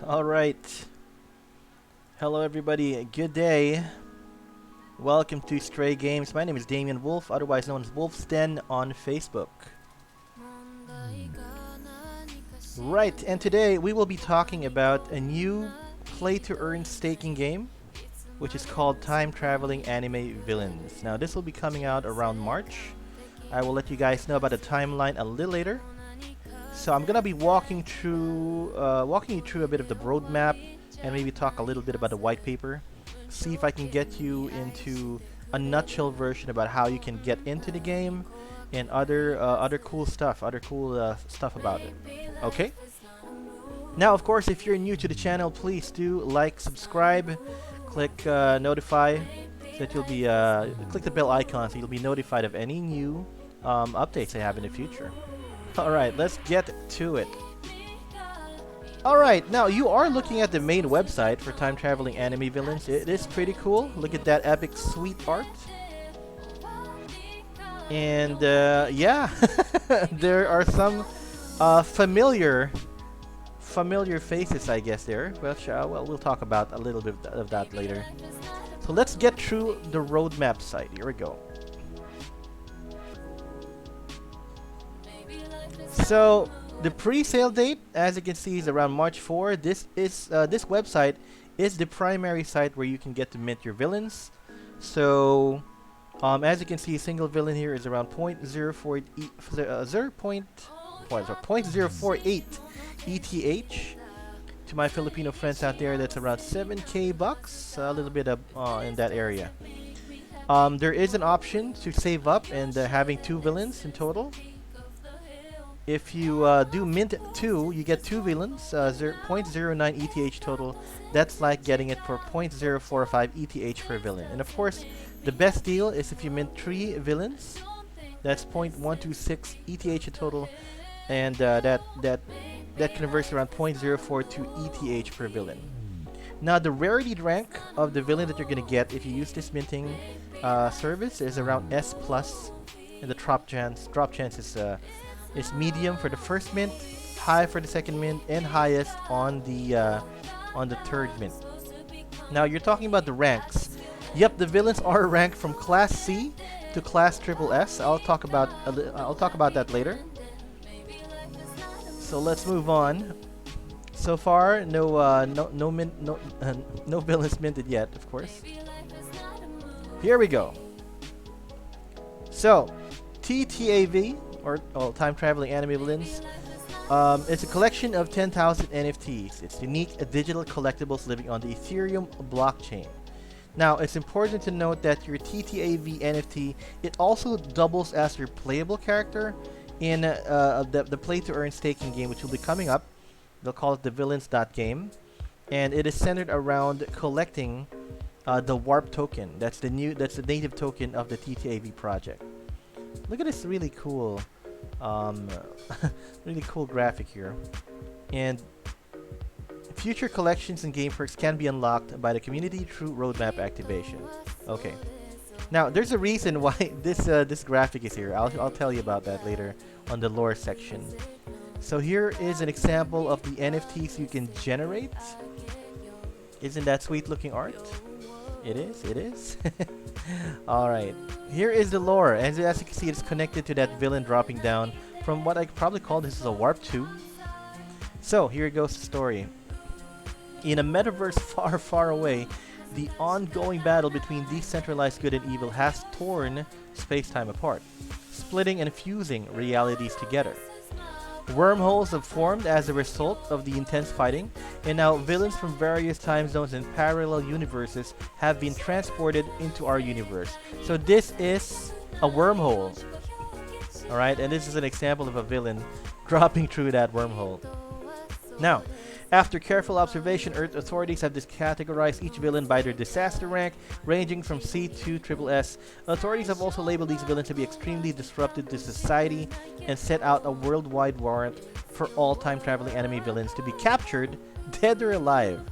All right. Hello, everybody. Good day. Welcome to Stray Games. My name is Damian Wolf, otherwise known as Wolf's Den on Facebook. Right, and today we will be talking about a new play-to-earn staking game, which is called Time Traveling Anime Villains. Now, this will be coming out around March. I will let you guys know about the timeline a little later. So I'm gonna be walking you through a bit of the roadmap, and maybe talk a little bit about the white paper. See if I can get you into a nutshell version about how you can get into the game, and other cool stuff, stuff about it. Okay. Now, of course, if you're new to the channel, please do like, subscribe, click notify, so that you'll be click the bell icon so you'll be notified of any new updates I have in the future. Alright, let's get to it. Alright, now you are looking at the main website for Time Traveling Anime Villains. It is pretty cool. Look at that epic sweet art. And yeah, there are some familiar faces, I guess, there. Well, we'll talk about a little bit of that later. So let's get through the roadmap site. Here we go. So the pre-sale date, as you can see, is around March 4. This website is the primary site where you can get to mint your villains. So as you can see, a single villain here is around 0.048 ETH. To my Filipino friends out there, that's around 7k bucks, a little bit in that area. There is an option to save up and having 2 villains in total. If you do mint 2, you get 2 villains, 0.09 ETH total. That's like getting it for 0.045 ETH per villain. And of course, the best deal is if you mint 3 villains. That's 0.126 ETH total, and that converts around 0.042 ETH per villain. Now, the rarity rank of the villain that you're gonna get if you use this minting service is around S+, and the drop chance is medium for the first mint, high for the second mint, and highest on the third mint. Now, you're talking about the ranks. Yep, the villains are ranked from Class C to Class SSS. I'll talk about that later. So let's move on. So far, no villains minted yet, of course. Here we go. So, TTAV, or Time Traveling Anime Villains, it's a collection of 10,000 NFTs. It's unique digital collectibles living on the Ethereum blockchain. Now, it's important to note that your TTAV NFT, it also doubles as your playable character in the play-to-earn staking game, which will be coming up. They'll call it the Villains.game, and it is centered around collecting the warp token. That's the native token of the TTAV project. Look at this really cool graphic here. And future collections and game perks can be unlocked by the community through roadmap activation. Okay. Now, there's a reason why this graphic is here. I'll tell you about that later on the lore section. So here is an example of the NFTs you can generate. Isn't that sweet looking art? It is. Alright. Here is the lore. As you can see, it's connected to that villain dropping down from what I probably call this is a warp tube. So, here goes the story. In a metaverse far, far away, the ongoing battle between decentralized good and evil has torn space-time apart, splitting and fusing realities together. Wormholes have formed as a result of the intense fighting, and now villains from various time zones and parallel universes have been transported into our universe. So this is a wormhole. Alright, and this is an example of a villain dropping through that wormhole. Now, after careful observation, Earth authorities have categorized each villain by their disaster rank, ranging from C to SSS. Authorities have also labeled these villains to be extremely disruptive to society and set out a worldwide warrant for all time-traveling anime villains to be captured, dead or alive,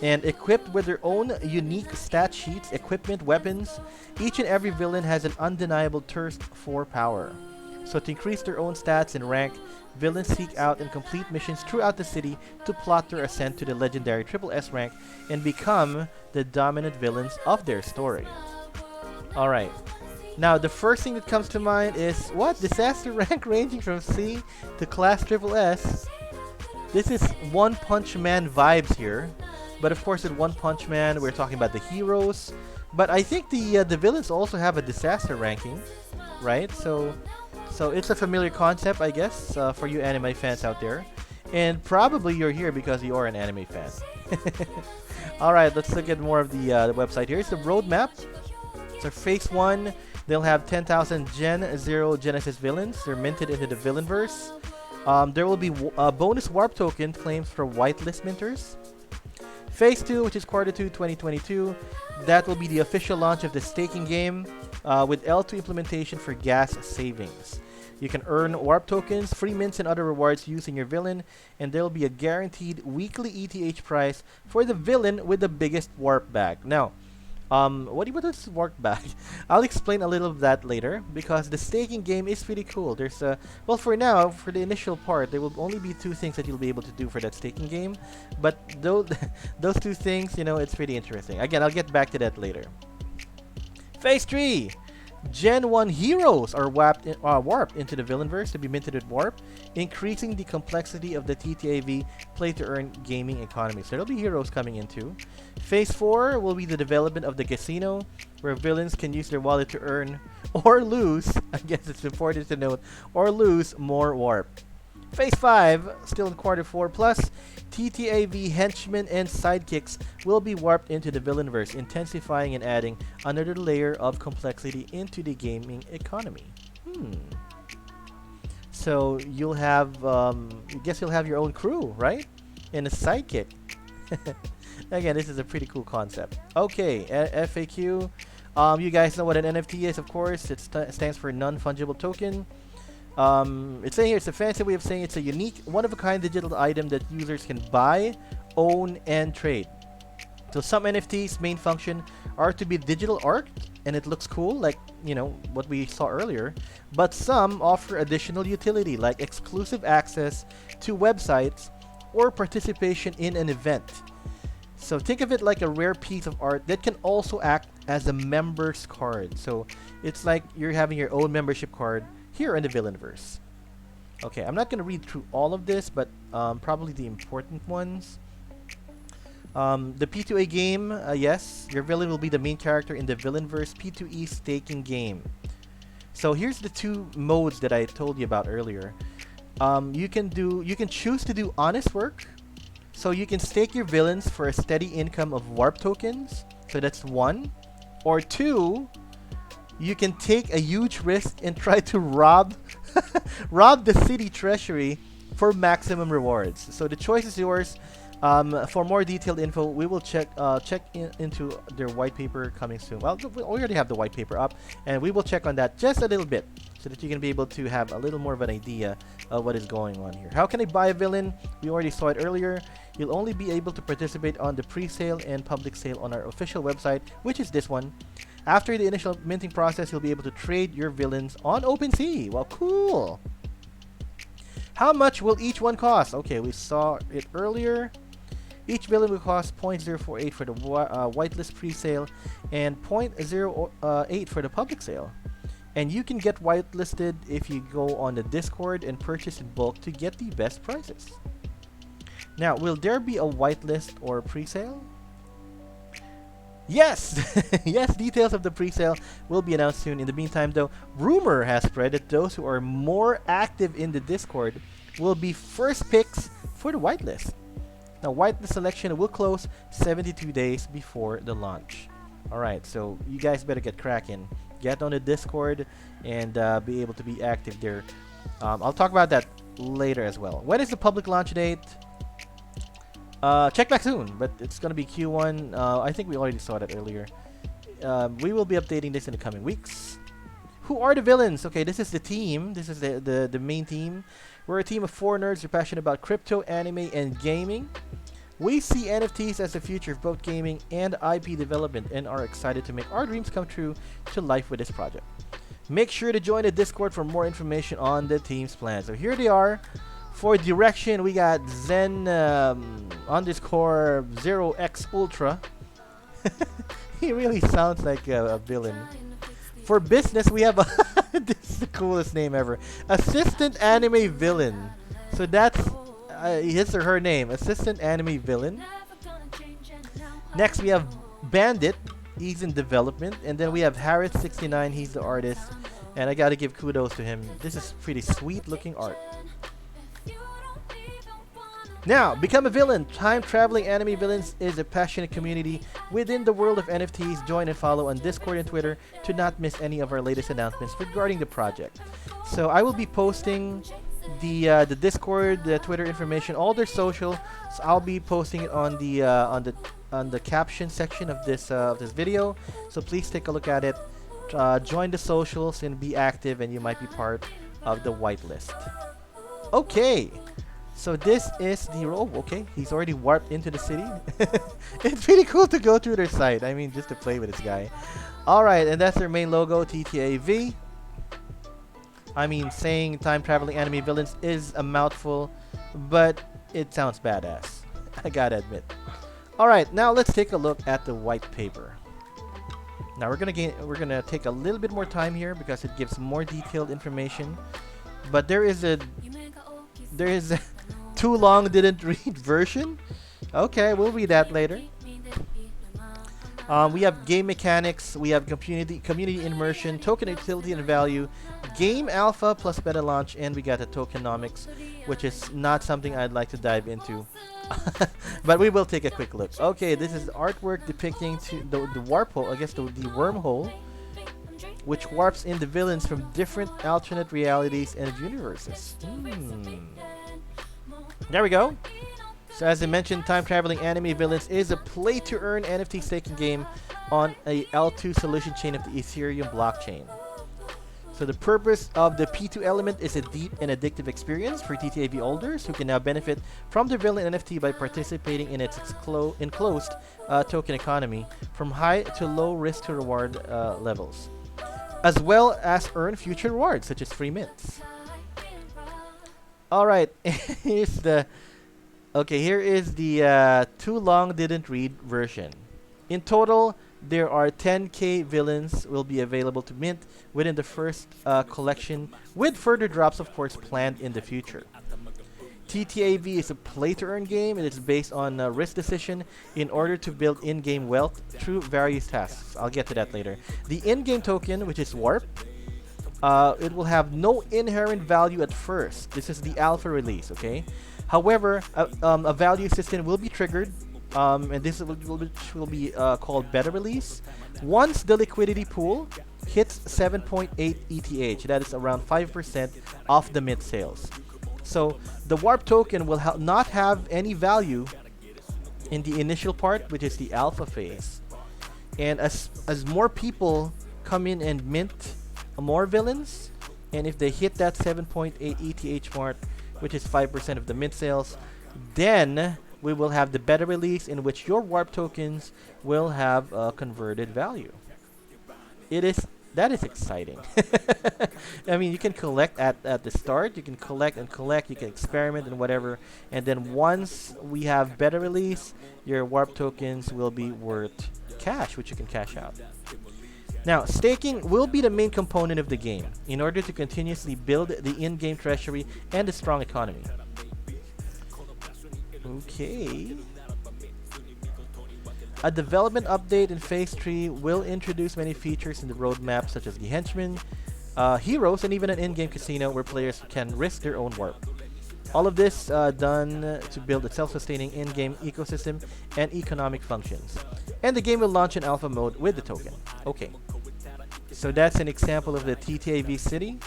and equipped with their own unique stat sheets, equipment, weapons. Each and every villain has an undeniable thirst for power. So to increase their own stats and rank, villains seek out and complete missions throughout the city to plot their ascent to the legendary Triple S rank and become the dominant villains of their story. Alright. Now, the first thing that comes to mind is, what? Disaster rank ranging from C to class Triple S. This is One Punch Man vibes here. But of course, with One Punch Man, we're talking about the heroes. But I think the villains also have a disaster ranking, right? So it's a familiar concept, I guess, for you anime fans out there. And probably you're here because you are an anime fan. Alright, let's look at more of the website. Here's the roadmap. So phase 1, they'll have 10,000 Gen 0 Genesis villains. They're minted into the Villainverse. There will be bonus warp token claims for whitelist minters. Phase 2, which is Quarter 2 2022, that will be the official launch of the staking game with L2 implementation for gas savings. You can earn warp tokens, free mints, and other rewards using your villain, and there will be a guaranteed weekly ETH price for the villain with the biggest warp bag. Now, what is warp bag? I'll explain a little of that later because the staking game is pretty cool. There's well, for now, for the initial part, there will only be 2 things that you'll be able to do for that staking game, but those 2 things, you know, it's pretty interesting. Again, I'll get back to that later. Phase 3. Gen 1 heroes are warped into the Villainverse to be minted with warp, increasing the complexity of the TTAV play-to-earn gaming economy. So there'll be heroes coming in too. Phase 4 will be the development of the casino, where villains can use their wallet to earn or lose, I guess it's important to note, or lose more warp. Phase 5, still in Quarter 4 plus, TTAV henchmen and sidekicks will be warped into the Villainverse, intensifying and adding another layer of complexity into the gaming economy. So you'll have, I guess you'll have your own crew, right? And a sidekick. Again, this is a pretty cool concept. Okay, FAQ. You guys know what an NFT is, of course. It stands for non-fungible token. It's saying here it's a fancy way of saying it's a unique, one-of-a-kind digital item that users can buy, own, and trade. So some NFTs' main function are to be digital art, and it looks cool, like, you know, what we saw earlier. But some offer additional utility, like exclusive access to websites or participation in an event. So think of it like a rare piece of art that can also act as a member's card. So it's like you're having your own membership card here in the Villainverse. Okay, I'm not going to read through all of this, but probably the important ones. The P2A game, yes, your villain will be the main character in the Villainverse P2E staking game. So here's the 2 modes that I told you about earlier. You can choose to do honest work. So you can stake your villains for a steady income of warp tokens. So that's 1. Or 2, you can take a huge risk and try to rob the city treasury for maximum rewards. So the choice is yours. For more detailed info, we will check into their white paper coming soon. Well, we already have the white paper up, and we will check on that just a little bit so that you can be able to have a little more of an idea of what is going on here. How can I buy a villain? We already saw it earlier. You'll only be able to participate on the pre-sale and public sale on our official website, which is this one. After the initial minting process, you'll be able to trade your villains on OpenSea. Well, cool. How much will each one cost? Okay, we saw it earlier. Each villain will cost 0.048 for the whitelist pre-sale and 0.08 for the public sale. And you can get whitelisted if you go on the Discord and purchase in bulk to get the best prices. Now, will there be a whitelist or pre-sale? Yes! Yes, details of the pre-sale will be announced soon. In the meantime, though, rumor has spread that those who are more active in the Discord will be first picks for the whitelist. Now, whitelist selection will close 72 days before the launch. Alright, so you guys better get cracking. Get on the Discord and be able to be active there. I'll talk about that later as well. When is the public launch date? Check back soon, but it's going to be Q1. I think we already saw that earlier. We will be updating this in the coming weeks. Who are the villains? Okay, this is the team. This is the main team. We're a team of 4 nerds who are passionate about crypto, anime, and gaming. We see NFTs as the future of both gaming and IP development and are excited to make our dreams come true to life with this project. Make sure to join the Discord for more information on the team's plan. So here they are. For direction, we got Zen underscore 0x Ultra. He really sounds like a villain. For business, we have this is the coolest name ever. Assistant Anime Villain. So that's his or her name. Assistant Anime Villain. Next, we have Bandit. He's in development. And then we have Harris69. He's the artist. And I gotta give kudos to him. This is pretty sweet looking art. Now, become a villain. Time-traveling anime villains is a passionate community within the world of NFTs. Join and follow on Discord and Twitter to not miss any of our latest announcements regarding the project. So I will be posting the Discord, the Twitter information, all their social. So I'll be posting it on the caption section of this video. So please take a look at it. Join the socials and be active, and you might be part of the whitelist. Okay. So this is the okay, he's already warped into the city. It's pretty cool to go through their site. I mean, just to play with this guy. Alright, and that's their main logo, TTAV. I mean, saying time-traveling anime villains is a mouthful, but it sounds badass. I gotta admit. Alright, now let's take a look at the white paper. Now we're gonna take a little bit more time here because it gives more detailed information. But there is a too long didn't read version. Okay, we'll read that later. We have game mechanics, we have community immersion, token utility and value, game alpha plus beta launch, and we got the tokenomics, which is not something I'd like to dive into. But we will take a quick look. Okay, this is artwork depicting the warp hole, I guess the wormhole, which warps in the villains from different alternate realities and universes. There we go. So as I mentioned, time-traveling anime villains is a play-to-earn NFT staking game on a L2 solution chain of the Ethereum blockchain. So the purpose of the P2 element is a deep and addictive experience for TTAV holders who can now benefit from the villain NFT by participating in its enclosed token economy from high to low risk to reward levels, as well as earn future rewards such as free mints. Alright, here is the too long didn't read version. In total, there are 10k villains will be available to mint within the first collection, with further drops of course planned in the future. TTAV is a play-to-earn game, and it's based on risk decision in order to build in-game wealth through various tasks. I'll get to that later. The in-game token, which is Warp, it will have no inherent value at first. This is the alpha release, okay? However, a value system will be triggered, and this will be called beta release. Once the liquidity pool hits 7.8 ETH, that is around 5% of the mint sales. So the warp token will not have any value in the initial part, which is the alpha phase. And as more people come in and mint more villains, and if they hit that 7.8 ETH mark, which is 5% of the mint sales, then we will have the beta release in which your warp tokens will have a converted value. That is exciting. I mean, you can collect at the start, you can collect, you can experiment and whatever, and then once we have beta release, your warp tokens will be worth cash, which you can cash out. Now, staking will be the main component of the game in order to continuously build the in-game treasury and a strong economy. Okay. A development update in Phase 3 will introduce many features in the roadmap, such as the henchmen, heroes, and even an in-game casino where players can risk their own warp. All of this done to build a self-sustaining in-game ecosystem and economic functions. And the game will launch in alpha mode with the token. Okay. So that's an example of the TTAV city.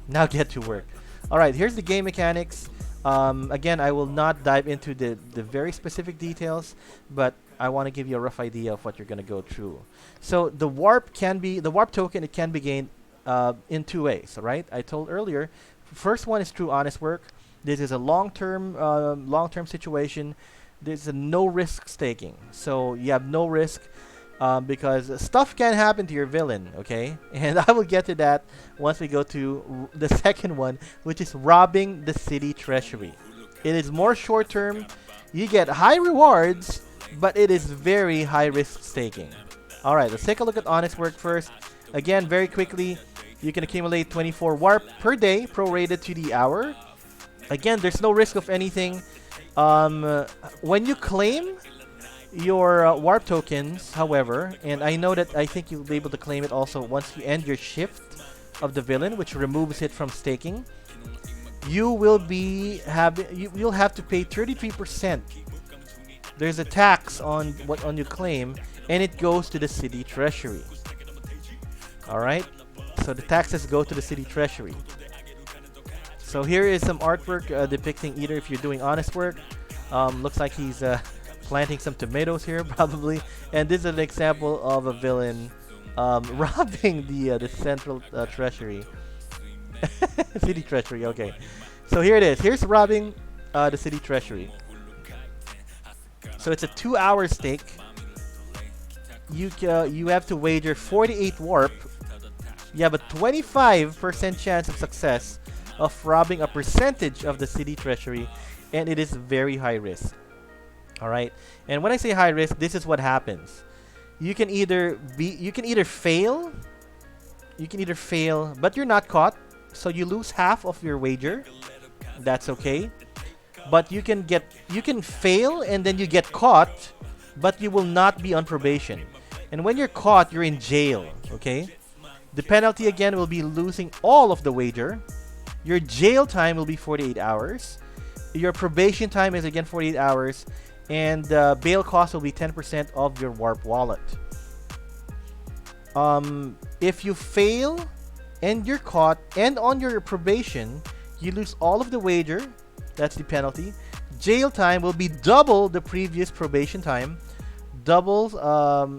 Now get to work. Alright, here's the game mechanics. Again, I will not dive into the very specific details, but I want to give you a rough idea of what you're going to go through. So the warp token, it can be gained in two ways, right? I told earlier, first one is through honest work. This is a long-term situation. There's a no risk staking. So you have no risk. because stuff can happen to your villain, okay? And I will get to that once we go to the second one, which is robbing the city treasury. It is more short term. You get high rewards, but it is very high risk staking. Alright, let's take a look at honest work first. Again, very quickly, you can accumulate 24 warp per day, prorated to the hour. Again, there's no risk of anything. When you claim your warp tokens, however, and I think you'll be able to claim it also once you end your shift of the villain, which removes it from staking. You'll have to pay 33%. There's a tax on what you claim, and it goes to the city treasury. All right, so the taxes go to the city treasury. So here is some artwork depicting either if you're doing honest work. Looks like he's planting some tomatoes here, probably. And this is an example of a villain robbing the central treasury. City treasury, okay. So here it is. Here's robbing the city treasury. So it's a 2-hour stake. You have to wager 48 warp. You have a 25% chance of success of robbing a percentage of the city treasury, and it is very high risk. All right, and when I say high risk, this is what happens. You can either fail, but you're not caught, so you lose half of your wager. That's okay. But you can fail and then you get caught, but you will not be on probation. And when you're caught, you're in jail. Okay. The penalty again will be losing all of the wager. Your jail time will be 48 hours. Your probation time is again 48 hours. And bail cost will be 10% of your warp wallet. If you fail and you're caught and on your probation, you lose all of the wager. That's the penalty. Jail time will be double the previous probation time. Doubles,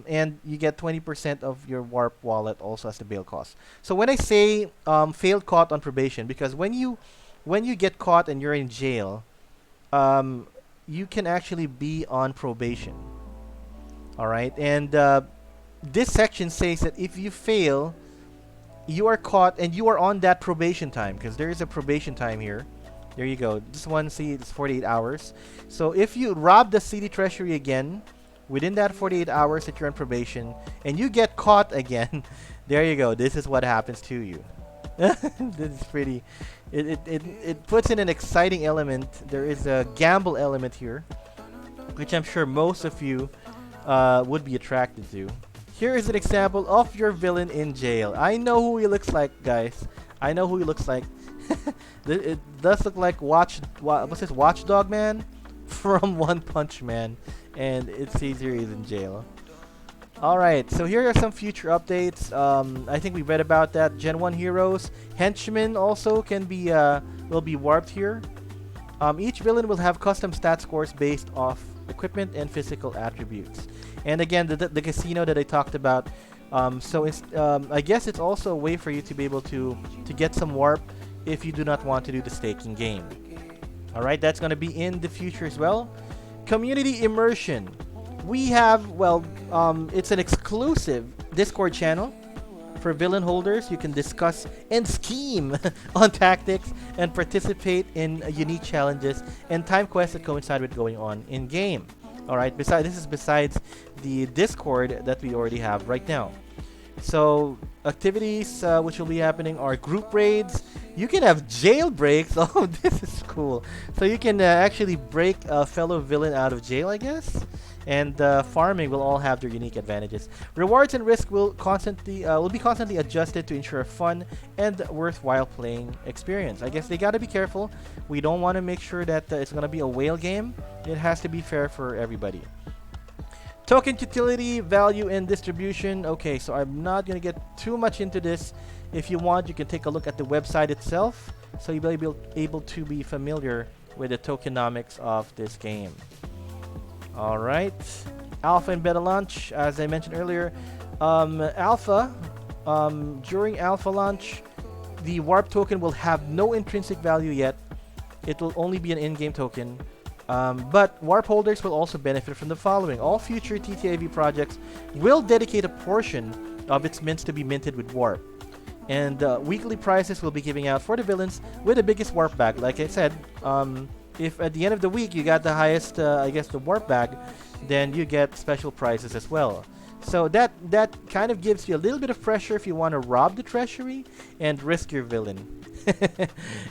and you get 20% of your warp wallet also as the bail cost. So when I say failed caught on probation, because when you get caught and you're in jail, you can actually be on probation. All right, and this section says that if you fail, you are caught and you are on that probation time, because there is a probation time here. There you go. This one, see, it's 48 hours. So if you rob the city treasury again within that 48 hours that you're on probation and you get caught again, there you go. This is what happens to you. This is pretty. It puts in an exciting element. There is a gamble element here, which I'm sure most of you would be attracted to. Here is an example of your villain in jail. I know who he looks like, guys. I know who he looks like. It does look like what's this, Watchdog Man from One Punch Man, and it says here he's in jail. Alright, so here are some future updates. I think we read about that. Gen 1 heroes. Henchmen also can be will be warped here. Each villain will have custom stat scores based off equipment and physical attributes. And again, the casino that I talked about. So it's I guess it's also a way for you to be able to get some warp if you do not want to do the staking game. Alright, that's going to be in the future as well. Community Immersion. We have, well, it's an exclusive Discord channel for villain holders. You can discuss and scheme on tactics and participate in unique challenges and time quests that coincide with going on in game. Alright, this is besides the Discord that we already have right now. So activities which will be happening are group raids. You can have jailbreaks. Oh, this is cool. So you can actually break a fellow villain out of jail, I guess. And farming will all have their unique advantages. Rewards and risk will be constantly adjusted to ensure a fun and worthwhile playing experience. I guess they gotta be careful. We don't want to make sure that it's gonna be a whale game. It has to be fair for everybody. Token utility, value, and distribution. Okay, so I'm not going to get too much into this. If you want, you can take a look at the website itself, so you'll be able to be familiar with the tokenomics of this game. Alright, alpha and beta launch, as I mentioned earlier. Alpha, during alpha launch, the warp token will have no intrinsic value yet. It will only be an in-game token. But warp holders will also benefit from the following. All future TTAV projects will dedicate a portion of its mints to be minted with warp. And weekly prizes will be giving out for the villains with the biggest warp bag. Like I said, if at the end of the week you got the highest, I guess, the warp bag, then you get special prizes as well. So that kind of gives you a little bit of pressure if you want to rob the treasury and risk your villain.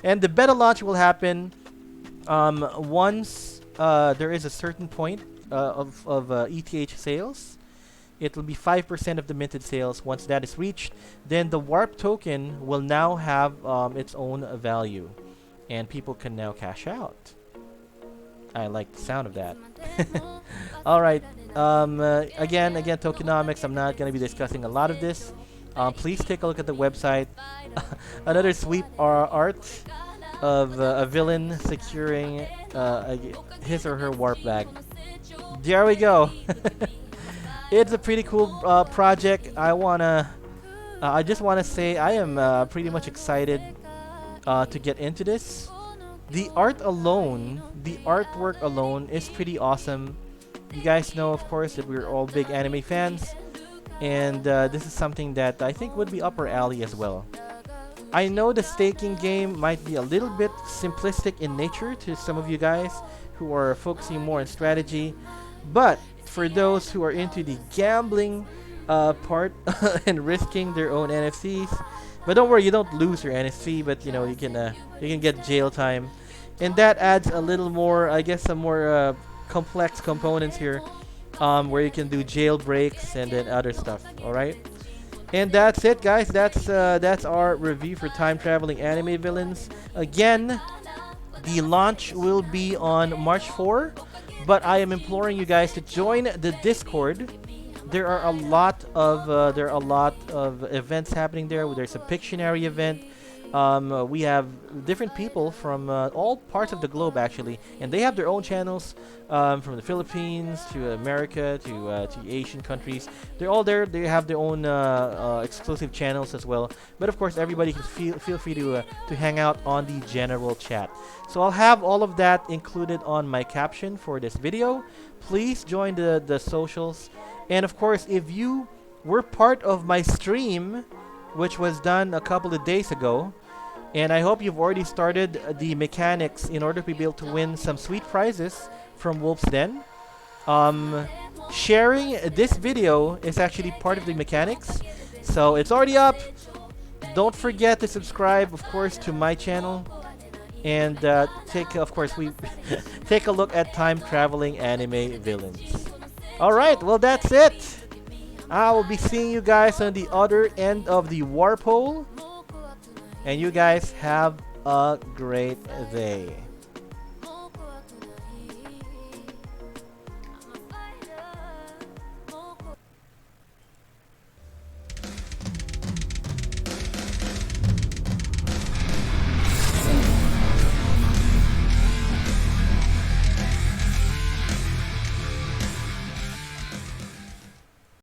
And the beta launch will happen once there is a certain point of ETH sales. It will be 5% of the minted sales. Once that is reached, then the warp token will now have its own value, and people can now cash out. I like the sound of that. All right. Again, tokenomics. I'm not going to be discussing a lot of this. Please take a look at the website. Another sweep art of a villain securing his or her warp bag. There we go. It's a pretty cool project. I just wanna say I am pretty much excited to get into this. The art alone, the artwork alone is pretty awesome. You guys know, of course, that we're all big anime fans, and this is something that I think would be up our alley as well. I know the staking game might be a little bit simplistic in nature to some of you guys who are focusing more on strategy, but for those who are into the gambling part and risking their own NFCs, but don't worry, you don't lose your NFC, but you know you can get jail time, and that adds a little more, I guess, some more complex components here, where you can do jailbreaks and then other stuff. All right, and that's it, guys. That's our review for time traveling anime villains. Again, the launch will be on March 4. But I am imploring you guys to join the Discord. There are a lot of events happening there. There's a Pictionary event. We have different people from all parts of the globe actually, and they have their own channels, from the Philippines to America to Asian countries. They're all there. They have their own exclusive channels as well. But of course, everybody can feel free to hang out on the general chat. So I'll have all of that included on my caption for this video. Please join the socials, and of course, if you were part of my stream, which was done a couple of days ago, and I hope you've already started the mechanics in order to be able to win some sweet prizes from Wolf's Den. Sharing this video is actually part of the mechanics, so it's already up. Don't forget to subscribe, of course, to my channel, and take a look at time traveling anime villains. All right, well, that's it. I will be seeing you guys on the other end of the warp hole. And you guys have a great day.